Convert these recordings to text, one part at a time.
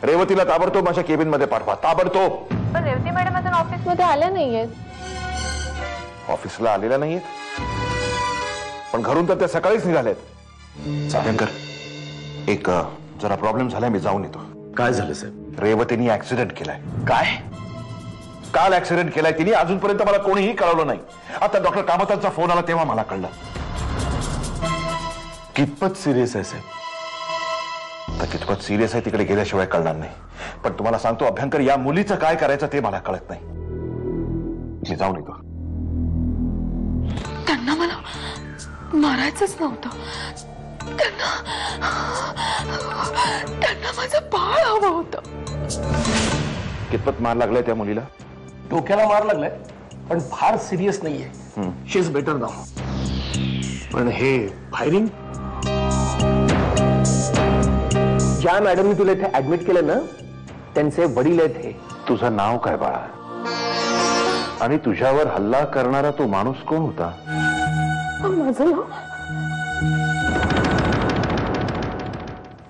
रेवतीला ताबडतोब माझ्या केबिन मध्ये पाठवा, ताबडतोब. पण रेवती मॅडम अजून ऑफिस मध्ये आल्या नाहीयेत. ऑफिसला आलेल्या नाहीयेत, पण घरून तर त्या सकाळीच निघालेत. अभ्यंकर, एक जरा प्रॉब्लेम झालाय, मी जाऊन येतो. काय झालं साहेब? रेवतीने ऍक्सिडेंट केलाय. काय? काल ऍक्सिडेंट केलाय तिने, अजूनपर्यंत मला कोणीही कळवलं नाही. आता डॉक्टर कामतांचा फोन आला तेव्हा मला कळलं. कितपत सिरियस आहे साहेब? तर कितपत सिरियस आहे तिकडे गेल्याशिवाय कळणार नाही. पण तुम्हाला सांगतो अभ्यंकर, या मुलीचं काय करायचं ते मला कळत नाही. मी जाऊन येतो. त्यांना मला मारायचंच नव्हतं. त्यांना माझं बाळ हवं होतं. कितपत मार लागलाय त्या मुलीला? डोक्याला मार लागलाय, पण फार सिरियस नाहीये. शी इज बेटर नाउ. पण हे फायरिंग, ज्या मॅडमनी तुला इथे ऍडमिट केलं ना, त्यांचे वडील आहेत हे. तुझं नाव काय बाळा? आणि तुझ्यावर हल्ला करणारा तो माणूस कोण होता? माझं नाव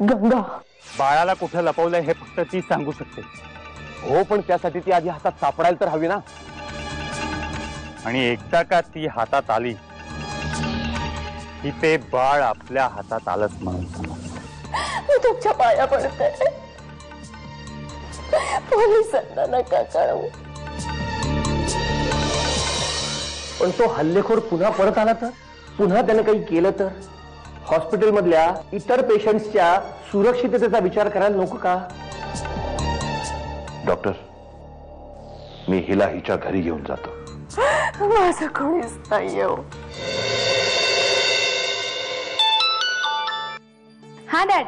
गंगा. बाळाला कुठं लपवलंय हे फक्त ती सांगू शकते. हो, पण त्यासाठी ती आधी हातात सापडायला तर हवी ना. आणि एकदा का ती हातात आली की ते बाळ आपल्या हातात आलंच म्हणून समज. मी तुमच्या पाया पडते. पोलिसांना नका कळवू. पण तो हल्लेखोर पुन्हा परत आला तर, पुन्हा त्याने काही केलं तर, हॉस्पिटल मधल्या इतर पेशंट्सच्या सुरक्षिततेचा विचार करायला नको का? डॉक्टर, मी हिला हिच्या घरी घेऊन जातो. माझं कोणीच नाहीये हो. हा डॅड.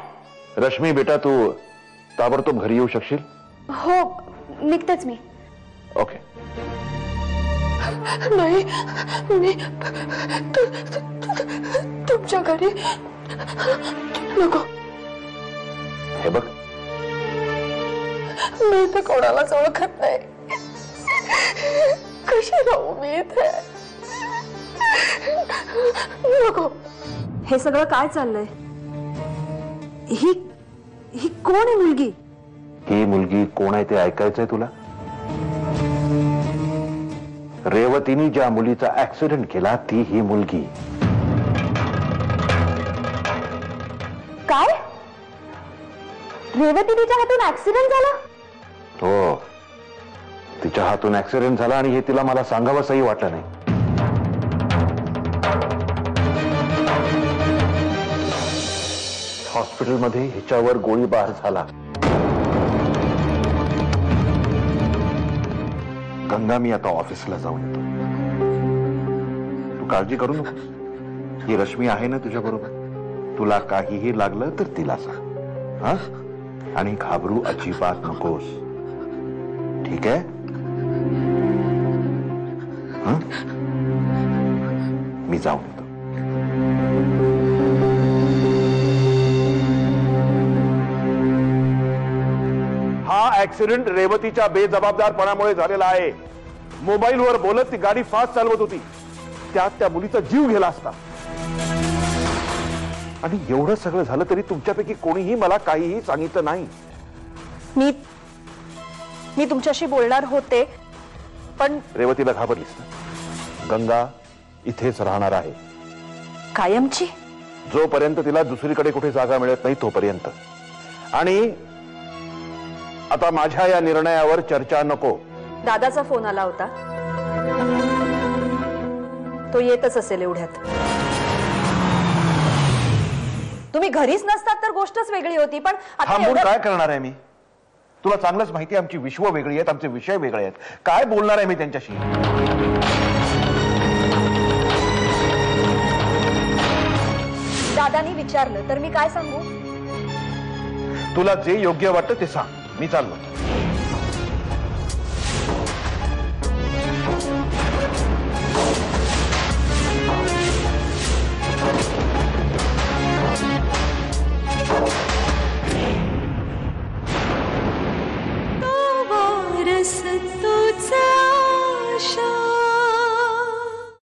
रश्मी बेटा, तू ताबडतोब घरी येऊ शकशील? हो, निघतेच मी. ओके. नाही, मी तुमच्या घरी नको. हे बघ, मी इथे कोणालाच ओळखत नाही. कशी राहू मी इथे? नको. हे सगळं काय चाललंय? ही ही कोण आहे मुलगी? ही मुलगी कोण आहे ते ऐकायचंय तुला? रेवतीने ज्या मुलीचा ऍक्सिडेंट केला ती ही मुलगी. काय? रेवती तिच्या हातून ऍक्सिडेंट झाला? हो, तिच्या हातून ऍक्सिडेंट झाला आणि हे तिला मला सांगावंसही वाटलं नाही. हॉस्पिटलमध्ये हिच्यावर गोळीबार झाला. गंगा, मी आता ऑफिसला जाऊन येतो. तू काळजी करू नको. ही रश्मी आहे ना तुझ्या बरोबर? तुला काहीही लागलं तर तिला सांग, हा? आणि घाबरू अजिबात नकोस, ठीक आहे? मी जाऊन येतो. हा ऍक्सिडेंट रेवतीच्या बेजबाबदारपणामुळे झालेला आहे. मोबाईलवर बोलत ती गाडी फास्ट चालवत होती, त्यात त्या मुलीचा जीव गेला असता. आणि एवढं सगळं झालं तरी तुमच्यापैकी कोणीही मला काहीही सांगितलं नाही. मी तुमच्याशी बोलणार होते, पण रेवतीला घाबरलीस ना? गंगा इथेच राहणार आहे कायमची, जोपर्यंत तिला दुसरीकडे कुठे जागा मिळत नाही तोपर्यंत. आणि आता माझ्या या निर्णयावर चर्चा नको. दादाचा फोन आला होता, तो येतच असेल एवढ्यात. तुम्ही घरीच नसतात तर गोष्टच वेगळी होती, पण थांबून काय करणार आहे मी? तुला चांगलंच माहिती आहे आमची विश्व वेगळी आहेत, आमचे विषय वेगळे आहेत. काय बोलणार आहे मी त्यांच्याशी? दादानी विचारलं तर मी काय सांगू? तुला जे योग्य वाटतं ते सांग, मी चाललो.